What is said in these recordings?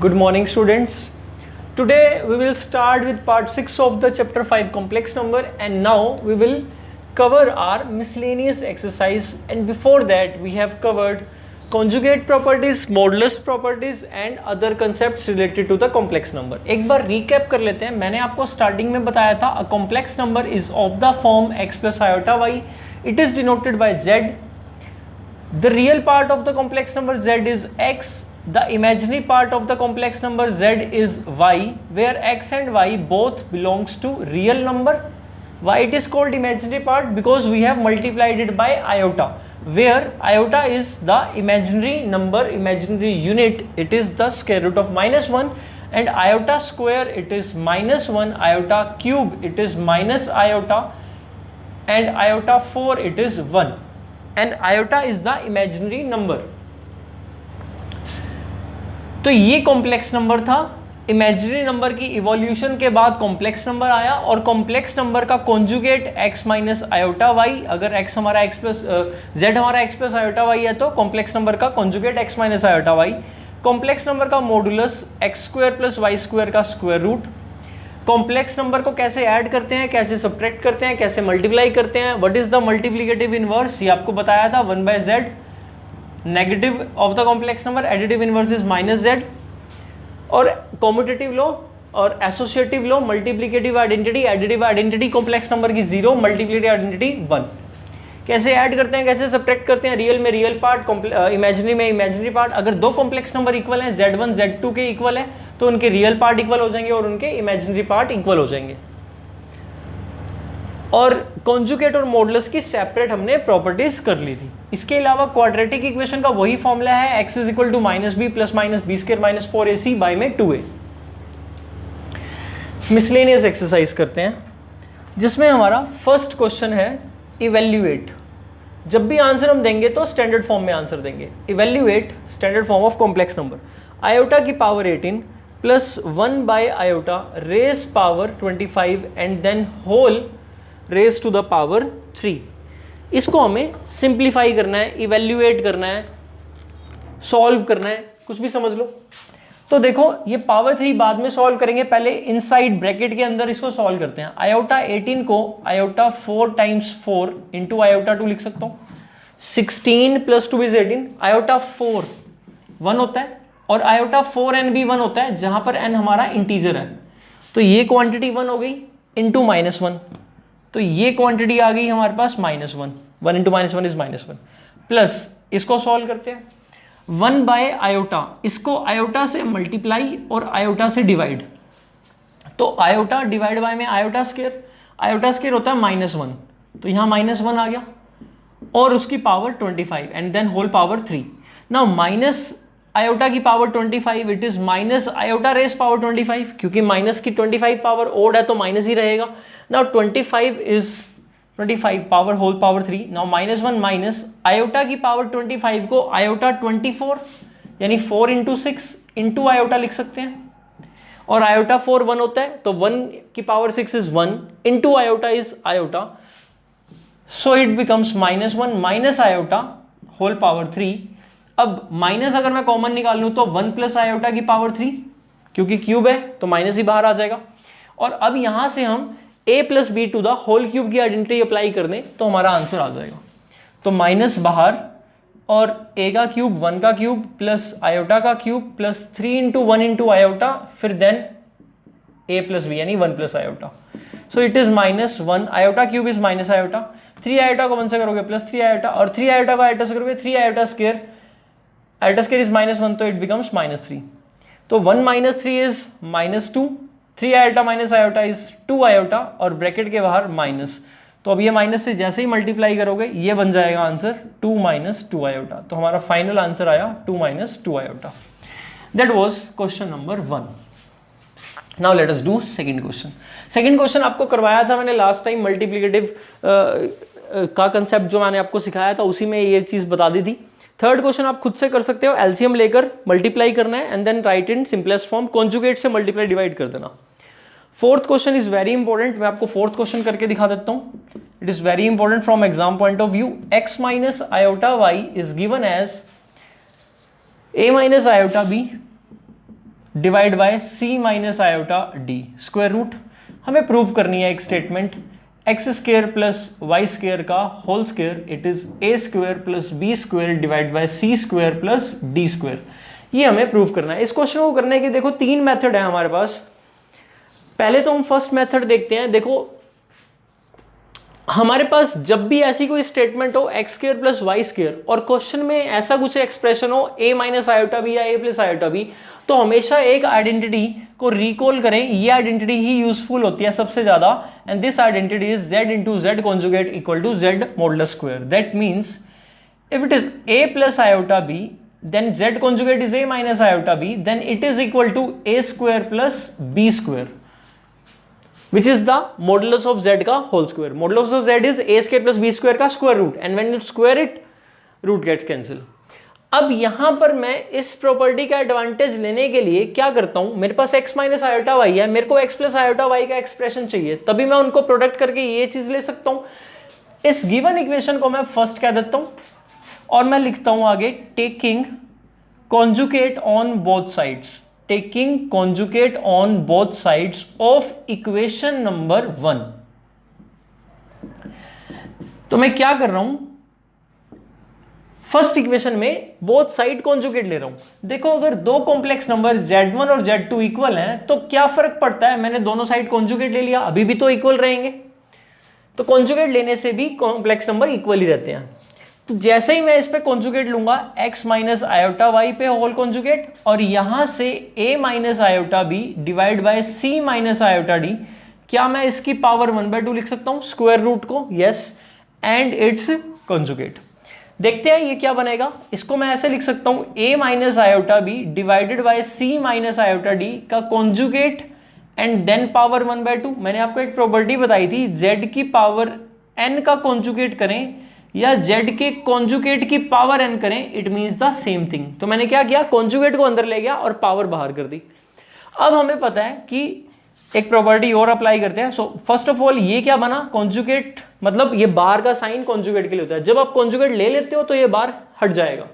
Good morning, students. Today we will start with part 6 of the chapter 5 complex number, and now we will cover our miscellaneous exercise, and before that we have covered conjugate properties, modulus properties and other concepts related to the complex number. एक बार recap कर लेते हैं. मैंने आपको starting में बताया था a complex number is of the form x plus iota y. It is denoted by z. The real part of the complex number z is x. The imaginary part of the complex number z is y, where x and y both belongs to real number. Why it is called imaginary part? Because we have multiplied it by iota, where iota is the imaginary number, imaginary unit. It is the square root of -1, and iota square it is -1, iota cube it is minus iota, and iota 4 it is 1, and iota is the imaginary number. तो ये complex number था. Imaginary number की evolution के बाद complex number आया, और complex number का conjugate x minus iota y. अगर x हमारा x प्लस z हमारा x प्लस आयोटा वाई है तो कॉम्प्लेक्स नंबर का conjugate x minus iota y. Complex number का modulus x square plus Y square का स्क्वायर रूट. कॉम्प्लेक्स नंबर को कैसे ऐड करते हैं, कैसे सब्ट्रैक्ट करते हैं, कैसे मल्टीप्लाई करते हैं, what is the multiplicative inverse, ये आपको बताया था 1/z. Negative of the complex number, additive inverse is -z. और कॉम्यूटेटिव लॉ और associative law, multiplicative identity, additive identity complex number की 0, मल्टीप्लिकेटिव आइडेंटिटी 1. कैसे ऐड करते हैं, कैसे सब्ट्रैक्ट करते हैं, रियल में रियल पार्ट, इमेजिनरी में इमेजिनरी पार्ट. अगर दो कॉम्प्लेक्स नंबर इक्वल हैं, z1 z2 के इक्वल है, तो उनके रियल पार्ट इक्वल हो जाएंगे और उनके इमेजिनरी पार्ट इक्वल हो जाएंगे. और कॉन्जुगेट और मॉडुलस की सेपरेट हमने प्रॉपर्टीज कर ली थी. इसके अलावा क्वाड्रेटिक इक्वेशन का वही फॉर्मूला है, x is equal to -b plus minus b square minus 4ac by में 2a. मिसलेनियस एक्सरसाइज करते हैं, जिसमें हमारा फर्स्ट क्वेश्चन है इवेल्युएट. जब भी आंसर हम देंगे तो स्टैंडर्ड फॉर्म में आंसर देंगे. Evaluate standard form of complex number. Iota की power 18 plus 1 by iota raise power 25 and then whole raise to the power 3. इसको हमें सिंप्लीफाई करना है, इवेल्युएट करना है, सॉल्व करना है, कुछ भी समझ लो. तो देखो ये पावर 3 बाद में सॉल्व करेंगे, पहले इनसाइड ब्रैकेट के अंदर इसको सॉल्व करते हैं. आयोटा 18 को आयोटा 4 टाइम्स 4 इंटू आयोटा 2 लिख सकता हूँ. 16 प्लस 2 इज 18. आयोटा 4 1 होता है और आयोटा 4n भी 1 होता है, जहां पर n हमारा इंटीजर है. तो ये क्वांटिटी 1 हो गई इंटू -1. तो ये क्वांटिटी आ गई हमारे पास -1. 1 इंटू -1 इज -1. प्लस इसको सॉल्व करते हैं. 1 बाय आयोटा, इसको आयोटा से मल्टीप्लाई और आयोटा से डिवाइड. तो आयोटा डिवाइड बाय में आयोटा स्क्वायर. आयोटा स्क्वायर होता है -1, तो यहाँ -1 आ गया और उसकी power 25 and then whole power 3. Now minus iota की power 25 it is minus iota raise power 25, क्योंकि माइनस की 25 पावर ओड है तो माइनस ही रहेगा. Now 25 is 25 power whole power 3. Now -1 minus iota की पावर 25 को आयोटा 24 यानी 4 इंटू 6 इंटू आयोटा लिख सकते हैं, और आयोटा 4 1 होता है, तो 1 की power 6 is 1 into iota is iota. So it becomes -1 minus iota whole power 3. अब माइनस अगर मैं कॉमन निकाल लूं तो 1 प्लस आयोटा की पावर 3, क्योंकि क्यूब है तो माइनस ही बाहर आ जाएगा. और अब यहां से हम a plus B to the whole cube की आइडेंटिटी अप्लाई कर दें तो हमारा आंसर आ जाएगा. तो माइनस बाहर और a का क्यूब 1 का क्यूब प्लस आयोटा का cube plus 3 into 1 into iota, फिर देन a प्लस बी यानी 1 plus iota. So it is -1 iota cube is minus iota. 3 iota को 1 से करोगे प्लस 3 आयोटा, और 3 आयोटा को आयोटा से करोगे 3 iota square. Iota square is -1, तो इट बिकम्स -3. तो 1 - 3 is -2. 3 iota minus iota is 2 iota, और ब्रैकेट के बाहर माइनस. तो अब ये माइनस से जैसे ही मल्टीप्लाई करोगे ये बन जाएगा आंसर 2 - 2 आयोटा. तो हमारा फाइनल आंसर आया 2 - 2 iota. That was question number 1. Now let us do second question. Second question आपको करवाया था मैंने लास्ट टाइम, मल्टीप्लिकेटिव का कंसेप्ट जो मैंने आपको सिखाया था उसी में ये चीज बता दी थी. थर्ड क्वेश्चन आप खुद से कर सकते हो, एलसीएम लेकर मल्टीप्लाई करना है and then write in simplest form, conjugate से मल्टीप्लाई डिवाइड कर देना. Fourth question is very important, मैं आपको फोर्थ क्वेश्चन करके दिखा देता हूं. It is very important from exam point of view. x minus iota y is given as a minus iota b divide by C minus iota D square root. हमें prove करनी है एक statement X square plus Y square का whole square it is A square plus B square divide by C square plus D square. ये हमें prove करना है। इस क्वेश्चन को करने के देखो 3 मेथड है हमारे पास। पहले तो हम फर्स्ट मेथड देखते हैं। देखो हमारे पास जब भी ऐसी कोई स्टेटमेंट हो X square plus Y square और क्वेश्चन में ऐसा कुछ एक्सप्रेशन हो ए माइनस आयोटा बी या ए प्लस आयोटा बी, तो हमेशा एक आइडेंटिटी को रिकॉल करें। ये आइडेंटिटी ही यूजफुल होती है सबसे ज्यादा, and this identity is z into Z conjugate equal to z modulus square. That means if it is a plus iota B then z conjugate is a minus iota b, then it is equal to a square plus b square, which is the modulus of z का whole square. Modulus of z is a square plus b square का square root, and when you square it, root gets cancel. अब यहां पर मैं इस property का advantage लेने के लिए क्या करता हूं, मेरे पास x माइनस आयोटा वाई है, मेरे को x प्लस आयोटा वाई का एक्सप्रेशन चाहिए, तभी मैं उनको प्रोडक्ट करके ये चीज ले सकता हूं। इस गिवन इक्वेशन को मैं फर्स्ट कह देता हूं और मैं लिखता हूं आगे taking conjugate on both sides, taking conjugate on both sides of equation number 1। तो मैं क्या कर रहा हूं, फर्स्ट इक्वेशन में बोथ साइड कॉन्जुगेट ले रहा हूं। देखो अगर दो कॉम्प्लेक्स नंबर z1 और z2 इक्वल हैं तो क्या फर्क पड़ता है, मैंने दोनों साइड कॉन्जुगेट ले लिया, अभी भी तो इक्वल रहेंगे। तो कॉन्जुगेट लेने से भी कॉम्प्लेक्स नंबर इक्वल ही रहते हैं। तो जैसे ही मैं इस पे कॉन्जुगेट लूंगा x माइनस आयोटा वाई पे होल कॉन्जुगेट, और यहां से a minus iota B divide by c minus iota D, क्या मैं इसकी पावर 1/2 लिख सकता हूं स्क्वायर रूट को? Yes, and it's conjugate. देखते हैं ये क्या बनेगा। इसको मैं ऐसे लिख सकता हूं a minus iota B divided by c minus iota D का कॉन्जुगेट एंड देन पावर 1/2। मैंने आपको एक प्रॉपर्टी बताई थी, z की पावर n का कॉन्जुगेट करें या z के कॉन्जुगेट की पावर n करें, it means the same thing. तो मैंने क्या किया, कॉन्जुगेट को अंदर ले गया और पावर बाहर कर दी। अब हमें पता है कि एक प्रॉपर्टी और अप्लाई करते हैं। सो फर्स्ट ऑफ ऑल ये क्या बना, कॉन्जुगेट मतलब ये बार का साइन कॉन्जुगेट के लिए होता है। जब आप कॉन्जुगेट ले लेते हो तो ये बार हट जाएगा,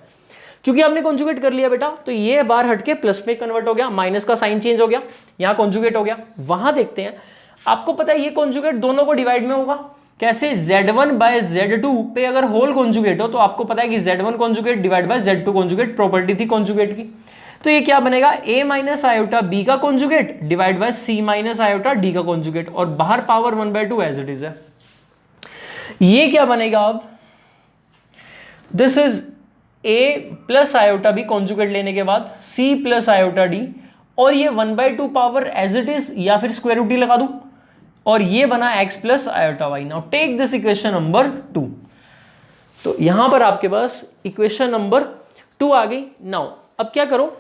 क्योंकि आपने कॉन्जुगेट कर लिया बेटा, तो ये बार हट के प्लस में कन्वर्ट हो गया, माइनस का साइन चेंज हो गया, यहाँ कॉन्जुगेट हो गया। वहां देखते हैं, आपको पता है ये कॉन्जुगेट दोनों को डिवाइड में होगा। कैसे, z1 बाय z2 पे अगर होल कॉन्जुगेट हो तो आपको पता है कि z1 conjugate divide by z2 conjugate, property थी कॉन्जुगेट की। तो ये क्या बनेगा, a माइनस आयोटा b का conjugate divide by c minus iota d का कॉन्जुगेट, और बाहर पावर 1/2 एज इट इज है। ये क्या बनेगा अब, this is a plus iota b conjugate लेने के बाद c प्लस आयोटा d, और ये 1/2 पावर एज इट इज या फिर स्क्वायर रूट लगा दूं, और ये बना x plus iota Y. Now take this equation number 2। तो यहां पर आपके पास इक्वेशन नंबर 2 आ गई। नाउ अब क्या करो,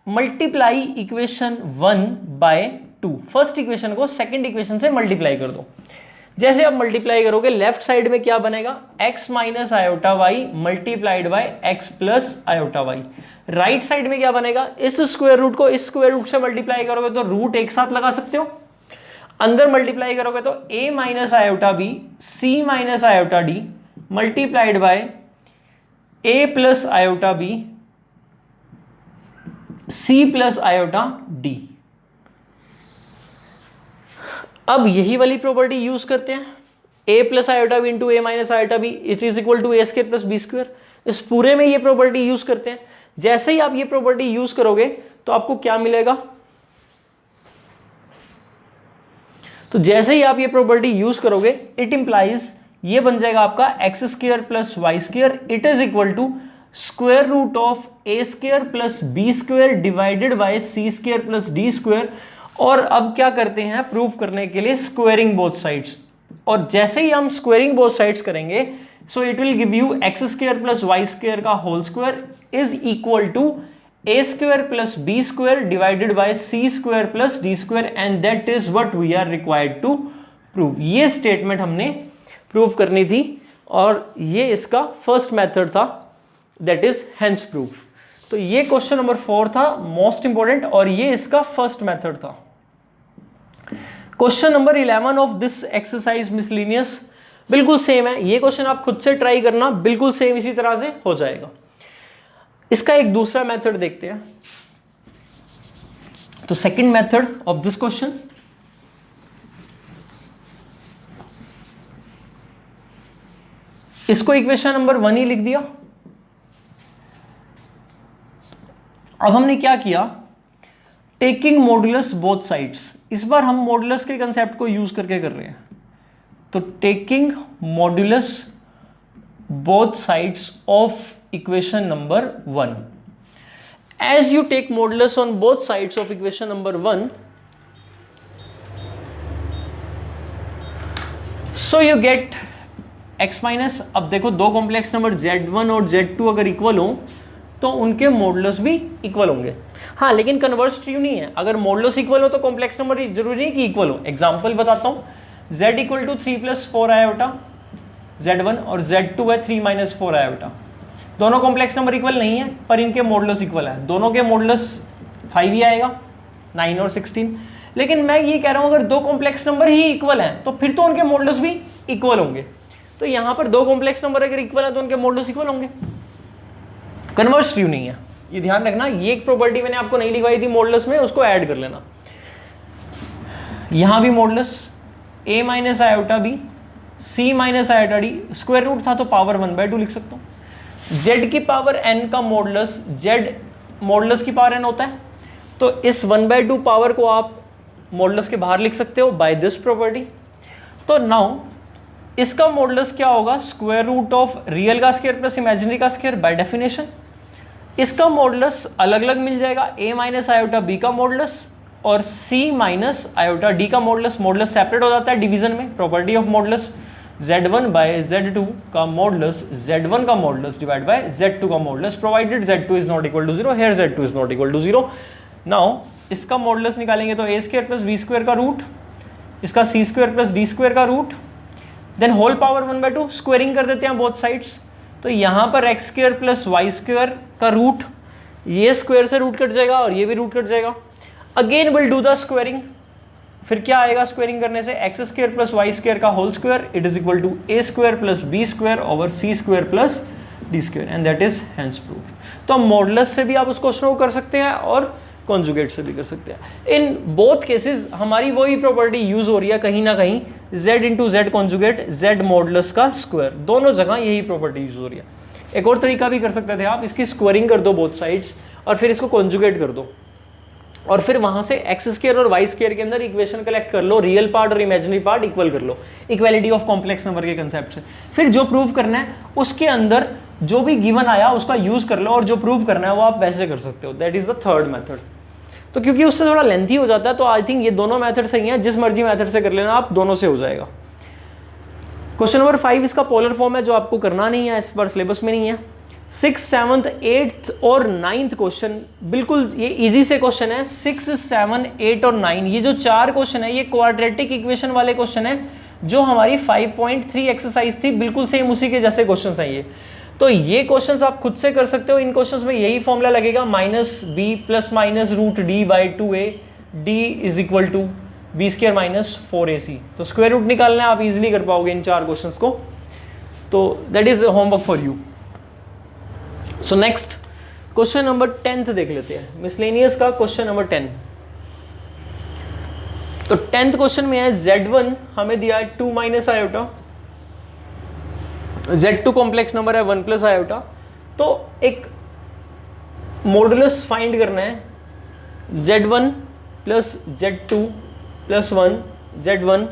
multiply equation 1 by 2। First equation को सेकंड इक्वेशन से मल्टीप्लाई कर दो। जैसे आप मल्टीप्लाई करोगे लेफ्ट साइड में क्या बनेगा, x minus iota Y multiplied by x plus iota Y. Right side में क्या बनेगा, इस स्क्वायर रूट को इस स्क्वायर रूट से मल्टीप्लाई करोगे तो रूट एक साथ लगा सकते हो, अंदर मल्टीप्लाई करोगे तो a minus iota B c minus iota D multiplied by a plus iota B c plus iota D. अब यही वाली प्रॉपर्टी यूज करते हैं, a plus iota B into a minus iota B it is equal to a square plus B square. इस पूरे में ये property use करते हैं। जैसे ही आप ये प्रॉपर्टी यूज करोगे तो आपको क्या मिलेगा, तो जैसे ही आप ये प्रॉपर्टी यूज करोगे इट इंप्लाइज ये बन जाएगा आपका X square plus Y square it is equal to square root of A square plus B square divided by C square plus D square. और अब क्या करते हैं, प्रूव करने के लिए स्क्वायरिंग बोथ साइड्स, और जैसे ही हम स्क्वायरिंग बोथ साइड्स करेंगे so it will give you x square plus Y square का whole square is equal to a square plus b square divided by c square plus d square, and that is what we are required to prove। ये statement हमने prove करनी थी और ये इसका first method था, that is hence proof. तो ये क्वेश्चन नंबर 4 था, मोस्ट इंपॉर्टेंट, और ये इसका फर्स्ट मेथड था। Question number 11 of this exercise miscellaneous बिल्कुल सेम है। ये क्वेश्चन आप खुद से ट्राई करना, बिल्कुल सेम इसी तरह से हो जाएगा। इसका एक दूसरा मेथड देखते हैं। तो second method of this question, इसको इक्वेशन नंबर 1 ही लिख दिया। अब हमने क्या किया, टेकिंग मॉडुलस बोथ साइड्स, इस बार हम मॉडुलस के कंसेप्ट को यूज करके कर रहे हैं। तो taking modulus both sides of equation number 1, as you take modulus on both sides of equation number 1, so you get x minus, अब देखो दो कॉम्प्लेक्स नंबर z1 और z2 अगर इक्वल हो तो उनके मॉडुलस भी इक्वल होंगे। हाँ, लेकिन कन्वर्स ट्रू नहीं है, अगर मॉडुलस इक्वल हो तो कॉम्प्लेक्स नंबर जरूरी नहीं कि इक्वल हो। एग्जांपल बताता हूँ, z equal to 3 + 4 iota z1 और z2 है 3 - 4 आयोटा। दोनों कॉम्प्लेक्स नंबर इक्वल नहीं है पर इनके मॉडुलस इक्वल है, दोनों के मॉडुलस 5 ही आएगा, 9 और 16। लेकिन मैं ये कह रहा हूँ अगर दो कॉम्प्लेक्स नंबर ही इक्वल हैं तो फिर तो उनके मॉडुलस भी इक्वल होंगे। तो यहां पर दो कॉम्प्लेक्स नंबर अगर इक्वल है तो उनके मॉडुलस इक्वल होंगे, कन्वर्स ट्रू नहीं है, ये ध्यान रखना। ये एक प्रॉपर्टी मैंने आपको नहीं लिखवाई थी मॉडुलस में, उसको ऐड कर लेना। यहां भी modulus a - iota b c - iota d, square root था तो पावर 1/2 लिख सकता हूं। z की पावर n का मॉडुलस, z मॉडुलस की पावर n होता है, तो इस 1/2 पावर को आप मॉडुलस के बाहर लिख सकते हो बाय दिस प्रॉपर्टी। तो नाउ इसका मॉडुलस क्या होगा, स्क्वायर रूट ऑफ रियल का स्क्वायर प्लस इमेजिनरी का स्क्वायर बाय डेफिनेशन। इसका मॉडुलस अलग अलग मिल जाएगा, a - आयोटा b का मॉडुलस और c - आयोटा d का मॉडुलस। मॉडुलस सेपरेट हो जाता है डिवीजन में, property of modulus, z1 bye z2 का मॉडुलस z1 का मॉडुलस डिवाइड बाय z2 का modulus, provided z2 is not equal to 0, here z2 is not equal to 0। Now इसका modulus निकालेंगे तो a² + b² का रूट, इसका c² + d² का रूट, देन होल पावर 1/2, स्क्वायरिंग कर देते हैं बोथ साइड्स। तो यहां पर x² + y² का रूट, ये स्क्वायर से रूट कट जाएगा और ये भी रूट कट जाएगा। Again will do the squaring, फिर क्या आएगा स्क्वायरिंग करने से, x² + y² का whole square, it is equal to a² + b² over c² + d², and that is hence proof. तो मॉडुलस से भी आप उस क्वेश्चन को कर सकते हैं और कॉन्जुगेट से भी कर सकते हैं। इन बोथ केसेस हमारी वही प्रॉपर्टी यूज हो रही है कहीं ना कहीं, z × z conjugate z modulus का स्क्वायर, दोनों जगह यही प्रॉपर्टी यूज हो रही है। एक और तरीका भी कर सकते थे आप, इसकी स्क्वायरिंग कर दो बोथ साइड्स और फिर इसको कॉन्जुगेट कर दो और फिर वहां से x² और y² के अंदर इक्वेशन कलेक्ट कर लो, रियल पार्ट और इमेजिनरी पार्ट इक्वल कर लो, इक्वालिटी ऑफ कॉम्प्लेक्स नंबर के कंसेप्ट से। फिर जो प्रूव करना है उसके अंदर जो भी गिवन आया उसका यूज कर लो और जो प्रूव करना है वो आप वैसे कर सकते हो। That is the third method. तो क्योंकि उससे थोड़ा लेंथी हो जाता है तो आई थिंक ये दोनों मेथड सही हैं, जिस मर्जी मेथड से कर लेना आप, दोनों से हो जाएगा। क्वेश्चन नंबर 5 इसका पोलर फॉर्म है जो आपको करना नहीं है, इस बार सिलेबस में नहीं है। 6th, 7th, 8th और 9th क्वेश्चन बिल्कुल ये इजी से क्वेश्चन है। 6, 7, 8 और 9 ये जो चार क्वेश्चन है ये क्वाड्रेटिक इक्वेशन वाले क्वेश्चन है जो हमारी 5.3 एक्सरसाइज थी, बिल्कुल सेम उसी के जैसे क्वेश्चन हैं ये। तो ये क्वेश्चंस आप खुद से कर सकते हो। इन क्वेश्चंस में यही फॉर्मूला लगेगा, -b ± √d/2a, d is equal to b² - 4ac। तो स्क्वायर रूट निकालना है, आप इजीली कर पाओगे इन चार क्वेश्चंस को। तो that is homework for you. So next question number 10th देख लेते हैं, मिसलेनियस का क्वेश्चन नंबर 10। तो 10th क्वेश्चन में है z1 हमें दिया है 2 - आयोटा, z2 कॉम्प्लेक्स नंबर है 1 + आयोटा। तो एक मॉडुलस फाइंड करना है, z1 + z2 + 1, z1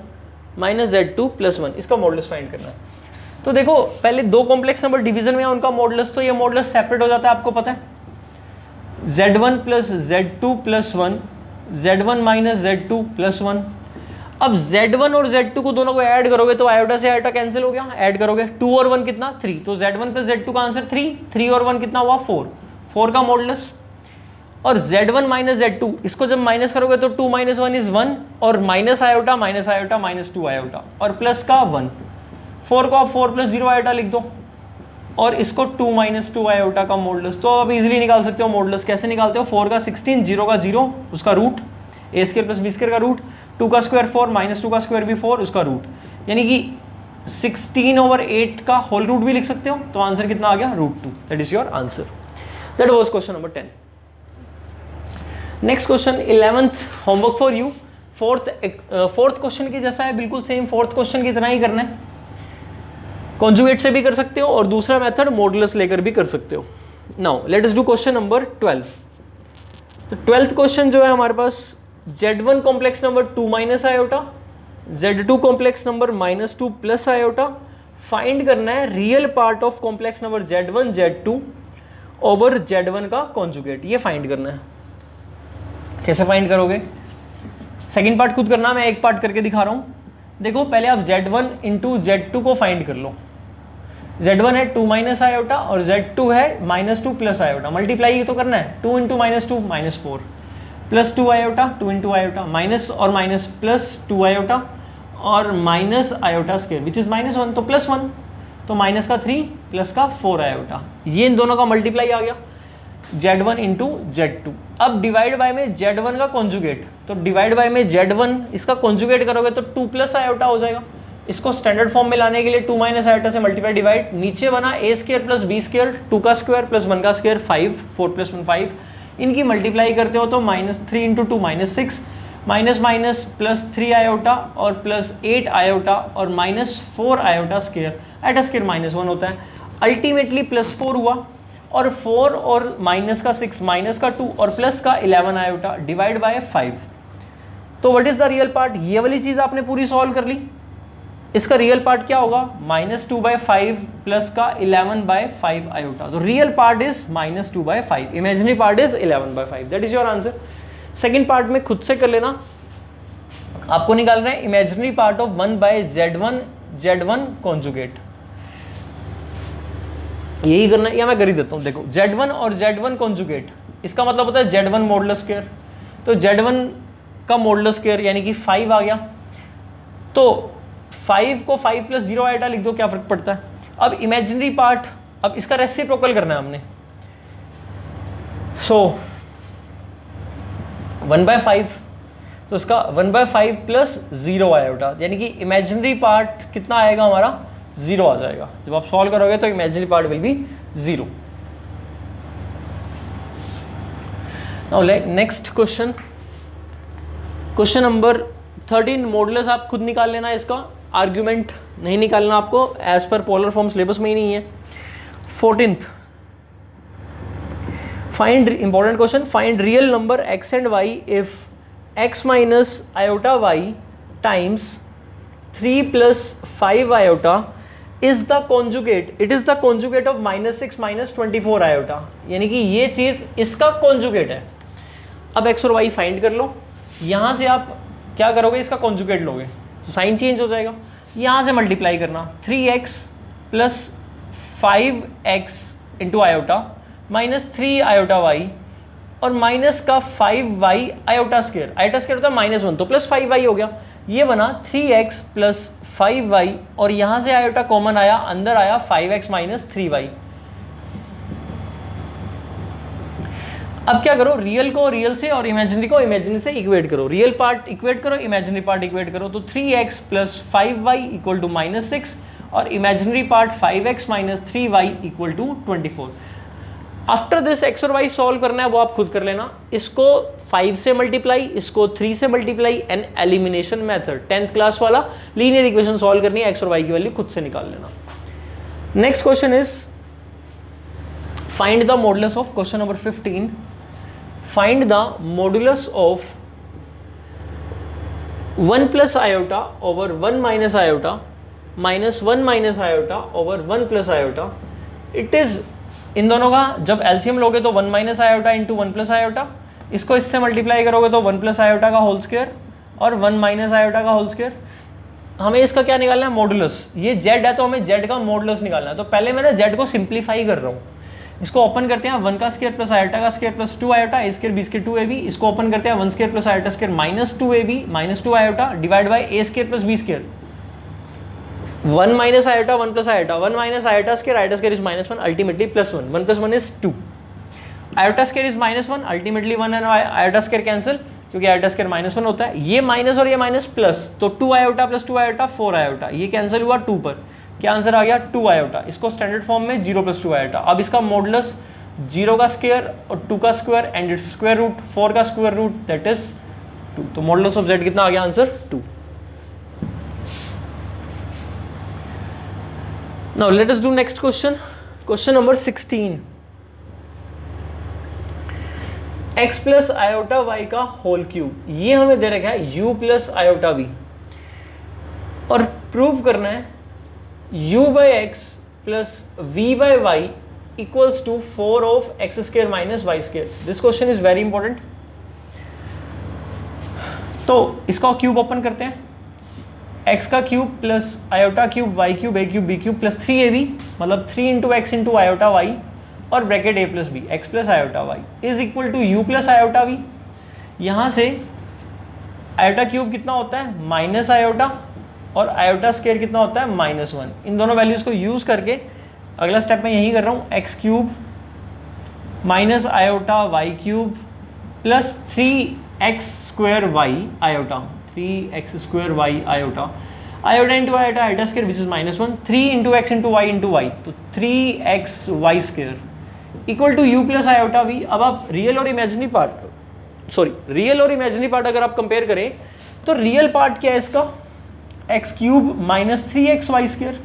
- z2 + 1, इसका मॉडुलस फाइंड करना है। तो देखो पहले दो कॉम्प्लेक्स नंबर डिवीजन में है उनका मॉडुलस, तो ये मॉडुलस सेपरेट हो जाता है, आपको पता है। z1 + z2 + 1, z1 - z2 + 1। अब z1 और z2 को दोनों को ऐड करोगे तो आयोटा से आयोटा कैंसिल हो गया, ऐड करोगे 2 और 1 कितना 3, तो z1 + z2 का आंसर 3, 3 और 1 कितना हुआ 4, 4 का मॉडुलस। और z1 - z2 इसको जब माइनस करोगे तो 2 - 1 इज 1 और माइनस आयोटा -2 आयोटा और प्लस का 1, 4 को आप 4 + 0 आयोटा लिख दो और इसको 2 - 2 आयोटा का मॉडुलस। तो आप इजीली निकाल सकते हो मॉडुलस। कैसे निकालते हो, 4 का 16, 0 का 0 उसका रूट, a² + b² का रूट, 2 का स्क्वायर 4 -2 का स्क्वायर भी 4 उसका रूट, यानी कि 16/8 का होल रूट भी लिख सकते हो। तो आंसर कितना आ गया √2, that is your answer. That was question number 10। Next question 11th homework for you. Fourth question की जैसा है, बिल्कुल सेम फोर्थ क्वेश्चन की तरह ही करना है। कॉन्जुगेट से भी कर सकते हो और दूसरा मेथड मॉडुलस लेकर भी कर सकते हो। Now let us do question number 12। तो 12th क्वेश्चन जो है हमारे पास, Z1 complex number 2 minus iota, Z2 complex number -2 plus iota, find करना है real part of complex number Z1 Z2 over Z1 का कॉन्जुगेट, ये फाइंड करना है। कैसे फाइंड करोगे? सेकंड पार्ट खुद करना, मैं एक पार्ट करके दिखा रहा हूँ। देखो पहले आप Z1 इंटू Z2 को फाइंड कर लो। Z1 है 2 माइनस आयोटा और Z2 है -2 प्लस आयोटा, मल्टीप्लाई तो करना है। 2 into -2 -4 plus 2 iota, 2 into iota, minus और माइनस प्लस 2 आयोटा और minus iota square which is -1 तो +1, तो माइनस का 3 प्लस का 4 आयोटा, ये इन दोनों का मल्टीप्लाई आ गया Z1 इंटू Z2। अब डिवाइड बाय में Z1 का कॉन्जुगेट, तो डिवाइड बाय में Z1 इसका कॉन्जुगेट करोगे तो 2 प्लस आयोटा हो जाएगा। इसको स्टैंडर्ड फॉर्म में लाने के लिए 2 माइनस आयोटा से मल्टीप्लाई डिवाइड, नीचे बना a square plus b square, 2 का स्क्वायर प्लस 1 का स्क्वायर 5, 4 प्लस 1 5, इनकी मल्टीप्लाई करते हो तो -3 into 2 -6, minus minus plus 3 iota और प्लस 8 आयोटा और -4 आयोटा स्क्वायर, आयोटा स्क्वायर -1 होता है। अल्टीमेटली +4 हुआ और 4 और माइनस का 6, माइनस का 2 और प्लस का 11 आयोटा डिवाइड बाय 5। तो what is the real part? ये वाली चीज आपने पूरी सॉल्व कर ली। इसका रियल पार्ट क्या होगा? -2/5 प्लस का 11/5 आयोटा। तो real part is -2/5, imaginary part is 11/5। That is your answer. Second part में खुद से कर लेना। आपको निकालना है imaginary part of 1/Z1 conjugate, यही करना है या मैं कर ही देता हूं। देखो Z1 और Z1 कॉन्जुगेट, इसका मतलब होता है Z1 मॉडुलस स्क्वायर, तो Z1 का मॉडुलस स्क्वायर यानी कि 5 आ गया। तो 5 को 5 प्लस 0 आयोटा लिख दो, क्या फर्क पड़ता है। अब इमेजिनरी पार्ट, अब इसका रेसिप्रोकल करना है हमने। सो 1/5, तो इसका 1/5 प्लस 0 आयोटा, यानी कि इमेजिनरी पार्ट कितना आएगा हमारा? 0 आ जाएगा। जब आप सॉल्व करोगे तो imaginary part will be 0। Now next question, question number 13। Modulus आप खुद निकाल लेना, इसका आर्ग्यूमेंट नहीं निकालना आपको, as per polar form syllabus में ही नहीं है। 14th, find, important question, find real number x and y if x minus iota y times 3 plus 5 iota is the conjugate, it is the conjugate of -6 minus 24 iota, यानी कि ये चीज इसका conjugate है। अब x और y फाइंड कर लो। यहां से आप क्या करोगे? इसका कॉन्जुगेट लोगे तो साइन चेंज हो जाएगा। यहां से मल्टीप्लाई करना, 3x plus 5x into iota minus 3 iota y और माइनस का 5y iota square, iota square होता है -1 तो प्लस 5y हो गया। ये बना 3x प्लस 5y और यहां से आयोटा कॉमन आया, अंदर आया 5x माइनस 3y। अब क्या करो? रियल को रियल से और इमेजिनरी को इमेजिनरी से इक्वेट करो। रियल पार्ट इक्वेट करो, इमेजिनरी पार्ट इक्वेट करो। तो 3x plus 5y equal to -6 और imaginary part 5x minus 3y equal to 24। After this x और y सॉल्व करना है, वो आप खुद कर लेना। इसको 5 से मल्टीप्लाई, इसको 3 से multiply and elimination method, 10th class वाला लीनियर इक्वेशन सॉल्व करनी है। x और y की वैल्यू खुद से निकाल लेना। Next question is find the modulus of, question number 15, find the modulus of 1 plus iota over 1 minus iota minus 1 minus iota over 1 plus iota. It is, इन दोनों का जब एलसीएम लोगे तो 1 minus iota into 1 plus iota, इसको इससे multiply करोगे तो 1 प्लस आयोटा का होल स्क्वायर और 1 माइनस आयोटा का होल स्क्वायर। हमें इसका क्या निकालना है? मॉडुलस। ये z है तो हमें z का मॉडुलस निकालना है। तो पहले मैं ना z को सिंप्लीफाई कर रहा हूँ। इसको ओपन करते हैं, 1 का स्क्वायर प्लस आयोटा का square plus 2 iota, a square b square 2ab। इसको ओपन करते हैं, 1 square plus iota square minus 2ab minus 2 iota divide by a square plus b square. 1 minus iota 1 plus iota, 1 minus iota square, iota square is -1 ultimately +1, 1 plus 1 is 2, iota square is -1 ultimately 1 and iota square cancel क्योंकि iota square -1 होता है। ये minus और ये minus plus, तो 2 iota plus 2 iota 4 iota, ये cancel हुआ 2 पर, क्या आंसर आ गया? 2 आयोटा। इसको स्टैंडर्ड फॉर्म में 0 प्लस 2 आयोटा। अब इसका मॉडुलस 0 का स्क्वायर और 2 का square and it's square root, 4 का स्क्वायर रूट दैट इज 2। तो मॉडुलस ऑफ z कितना आ गया answer 2। Now let us do next question, question number 16। x plus iota y का होल क्यूब, ये हमें दे रखा है u प्लस आयोटा v, और प्रूव करना है u by x plus v by y equals to 4 of x square minus y square. This question is very important. तो इसका क्यूब ओपन करते हैं, x का cube plus iota cube y cube ए cube b cube plus 3ab, मतलब 3 into x into iota y और bracket a plus b, x plus iota y is equal to u plus iota v. यहाँ से iota cube कितना होता है minus iota और iota square कितना होता है -1। इन दोनों वैल्यूज को यूज करके अगला स्टेप मैं यही कर रहा हूँ, x cube minus iota y cube plus 3x square y iota, 3x square y iota, iota into iota iota square which is -1, 3 into x into y, तो 3x y square equal to u plus iota v. अब आप real और imaginary part अगर आप compare करें तो real part क्या है इसका, x cube minus 3x y square,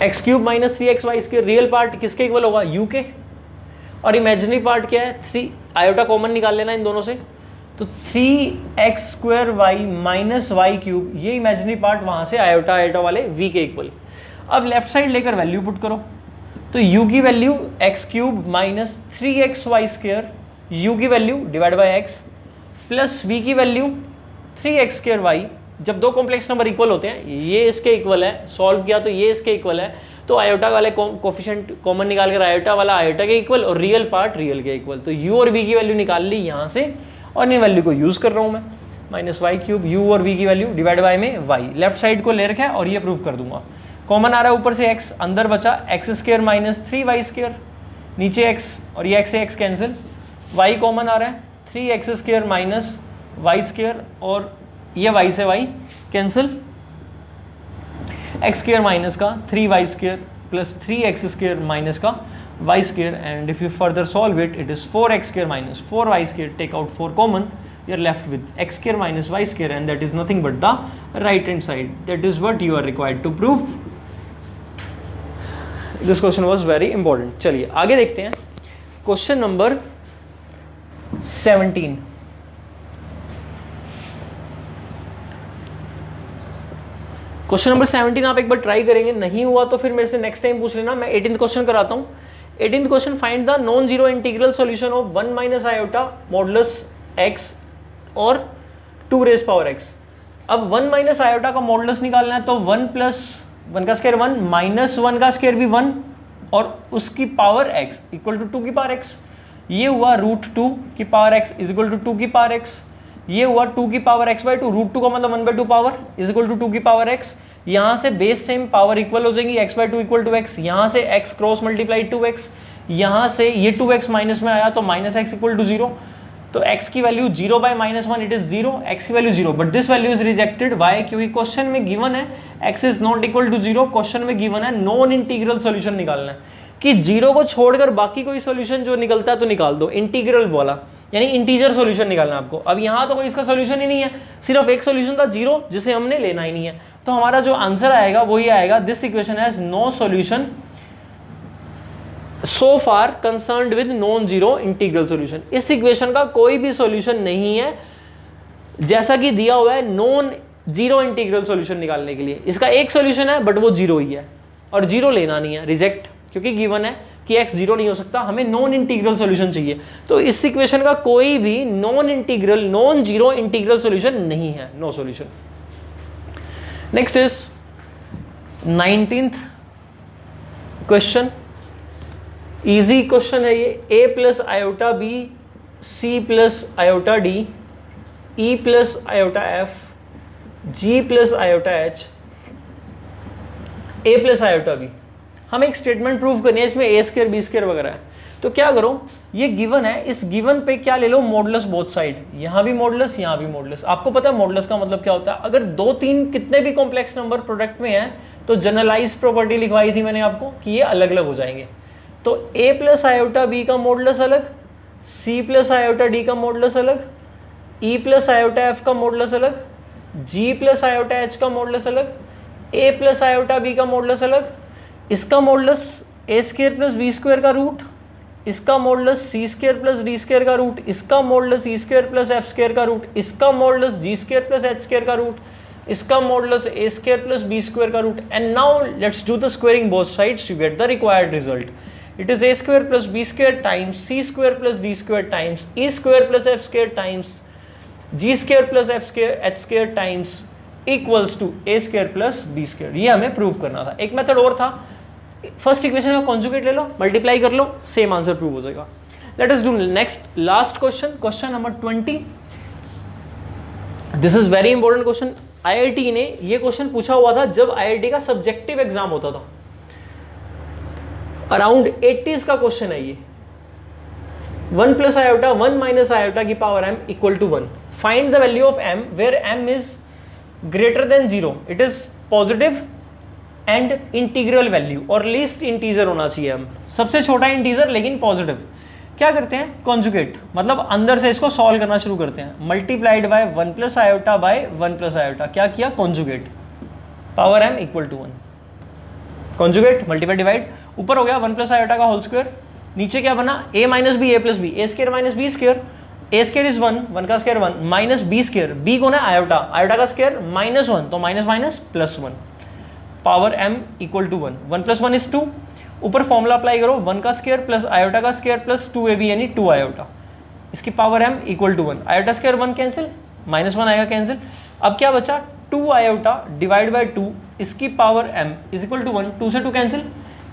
x cube minus 3x y square real part किसके इक्वल होगा u के, और इमेजिनरी पार्ट क्या है 3, आयोटा कॉमन निकाल लेना इन दोनों से, तो 3x square y minus y cube, ये इमेजिनरी पार्ट वहां से आयोटा वाले v के इक्वल। अब लेफ्ट साइड लेकर वैल्यू पुट करो, तो u की value x cube minus 3x y square, u की value divide by x plus v की वैल्यू 3x स्क्वायर वाई। जब दो कॉम्प्लेक्स नंबर इक्वल होते हैं, ये इसके इक्वल है, सॉल्व किया तो ये इसके इक्वल है, तो आयोटा वाले कोफिशिएंट कॉमन निकाल कर आयोटा वाला आयोटा के इक्वल और रियल पार्ट रियल के इक्वल, तो u और v की वैल्यू निकाल ली यहाँ से और इन वैल्यू को यूज कर रहा हूँ मैं, माइनस वाई क्यूब u और v की वैल्यू डिवाइड बाई में y, लेफ्ट साइड को ले रखा है और ये प्रूव कर दूंगा। कॉमन आ रहा है ऊपर से x, अंदर बचा x square minus 3y square, नीचे x और ये x से x कैंसिल, y कॉमन आ रहा है 3x square minus Y square और ये y से y cancel, x square minus का 3y square plus 3x square minus का y square, and if you further solve it it is 4x square minus 4y square, take out 4 common, you are left with x square minus y square and that is nothing but the right hand side. That is what you are required to prove. This question was very important. चलिए आगे देखते हैं, question number 17। Question number 17 आप एक बार try करेंगे, नहीं हुआ तो फिर मेरे से नेक्स्ट टाइम पूछ लेना, मैं 18th क्वेश्चन कराता हूँ। 18th question, find the non zero integral solution of 1 minus iota modulus x और 2 रेज पावर x। अब 1 माइनस आयोटा का मॉडुलस निकालना है, तो 1 प्लस 1 का स्क्वायर 1 माइनस 1 का स्क्वायर भी 1 और उसकी पावर x इक्वल टू 2 की पावर x, ये हुआ रूट 2 की power x is equal to 2 की पावर x, ये हुआ 2 की पावर x बाई 2, रूट 2 का मतलब 1/2 पावर इज इक्वल टू 2 की पावर x। यहाँ से बेस सेम पावर इक्वल हो जाएंगी, x by 2 equal to x, यहाँ से x क्रॉस मल्टीप्लाई 2x, यहाँ से ये 2x माइनस में आया तो माइनस x इक्वल टू 0, तो x की value 0 by -1 it is 0, x की value 0, but this value is rejected, why, क्योंकि क्वेश्चन में गिवन है x is not equal to 0, question में गिवन है नॉन इंटीग्रल सॉल्यूशन निकालना है, कि 0 को छोड़कर बाकी कोई सॉल्यूशन जो निकलता है तो निकाल दो, इंटीग्रल वाला यानी इंटीजर सॉल्यूशन निकालना है आपको। अब यहाँ तो कोई इसका सॉल्यूशन ही नहीं है, सिर्फ एक सॉल्यूशन था 0 जिसे हमने लेना ही नहीं है, तो हमारा जो आंसर आएगा वही आएगा, this equation has no solution so far concerned with non zero integral solution. इस इक्वेशन का कोई भी सॉल्यूशन नहीं है जैसा कि दिया हुआ है नॉन जीरो इंटीग्रल सॉल्यूशन निकालने के लिए। इसका एक सॉल्यूशन है बट वो जीरो ही है, और जीरो लेना नहीं है, रिजेक्ट, क्योंकि गिवन है कि x जीरो नहीं हो सकता, हमें नॉन इंटीग्रल सॉल्यूशन चाहिए। तो इस इक्वेशन का कोई भी non integral non zero integral solution नहीं है, no solution. Next is 19th question, easy question है ये। a plus iota b, c plus iota d, e plus iota f, g plus iota h, a plus iota b। हमें एक statement prove करनी है, इसमें a square b square वगैरह है, तो क्या करो, ये गिवन है, इस गिवन पे क्या ले लो, मॉडुलस बोथ साइड, यहाँ भी मॉडुलस यहाँ भी मॉडुलस। आपको पता है मॉडुलस का मतलब क्या होता है, अगर 2 3 कितने भी कॉम्प्लेक्स नंबर प्रोडक्ट में है तो जनरलाइज प्रॉपर्टी लिखवाई थी मैंने आपको कि ये अलग अलग हो जाएंगे। तो a प्लस आयोटा बी का मॉडुलस अलग, c प्लस आयोटा डी का मॉडुलस अलग, e प्लस आयोटा f का मॉडुलस अलग, g प्लस आयोटा h का मॉडुलस अलग, a प्लस आयोटा b का मॉडुलस अलग, इसका modulus a square plus b square का रूट, इसका modulus c square plus d square का रूट, इसका modulus e square plus f square का रूट, इसका modulus g square plus h square का रूट, इसका modulus a square plus b square का root. And now let's do the squaring both sides to get the required result. It is a square plus b square times c square plus d square times e square plus f square times g square plus f square h square times equals to a square plus b square. ये हमें prove करना था। एक method और था, first equation का conjugate ले लो, multiply कर लो, सेम आंसर प्रूव हो जाएगा। Late us do next last question, question number 20। This is very important question. IIT ने ये क्वेश्चन पूछा हुआ था जब आईआईटी का सब्जेक्टिव एग्जाम होता था, अराउंड 80s का क्वेश्चन है ये। 1 प्लस आयोटा 1 माइनस आयोटा की power m equal to 1। Find the value of m where m is greater than 0, it is positive and integral value और लीस्ट इंटीजर होना चाहिए। हम सबसे छोटा इंटीजर लेकिन पॉजिटिव। क्या करते हैं, कॉन्जुगेट, मतलब अंदर से इसको सॉल्व करना शुरू करते हैं। Multiplied by 1 plus iota by 1 plus iota, क्या किया, conjugate, power m equal to 1। Conjugate multiply divide, ऊपर हो गया 1 प्लस आयोटा का होल स्क्वायर, नीचे क्या बना a minus b a plus b, a square minus b square, a square is 1, 1 का square 1 minus b square, b कौन है आयोटा, आयोटा का स्क्वायर माइनस 1 तो minus minus plus 1, power m equal to 1। 1 plus 1 is 2, ऊपर formula apply करो, 1 का square plus iota का square plus 2ab यानी 2 आयोटा, इसकी power m equal to 1। Iota square 1 cancel, minus 1 आएगा कैंसिल। अब क्या बचा, 2 आयोटा डिवाइड बाय 2, इसकी power m is equal to 1, 2 से 2 कैंसिल,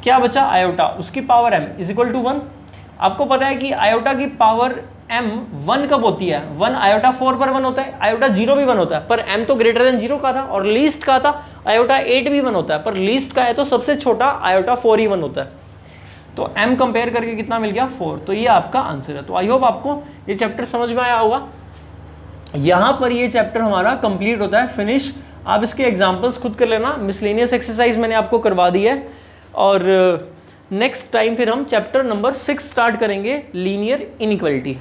क्या बचा आयोटा, उसकी power m is equal to 1। आपको पता है कि आयोटा की पावर m 1 कब होती है, 1 आयोटा 4 पर 1 होता है, आयोटा 0 भी 1 होता है, पर m तो ग्रेटर देन 0 का था और लीस्ट का था, आयोटा 8 भी 1 होता है, पर लीस्ट का है तो सबसे छोटा आयोटा 4 ही 1 होता है। तो m कंपेयर करके कितना मिल गया, 4। तो ये आपका आंसर है। तो आई होप आपको ये चैप्टर समझ में आया होगा। यहाँ पर ये चैप्टर हमारा कंप्लीट होता है, फिनिश। आप इसके एग्जाम्पल्स खुद कर लेना, मिसलेनियस एक्सरसाइज मैंने आपको करवा दी है। और नेक्स्ट टाइम फिर हम चैप्टर नंबर 6 स्टार्ट करेंगे, लीनियर इनइक्वालिटी।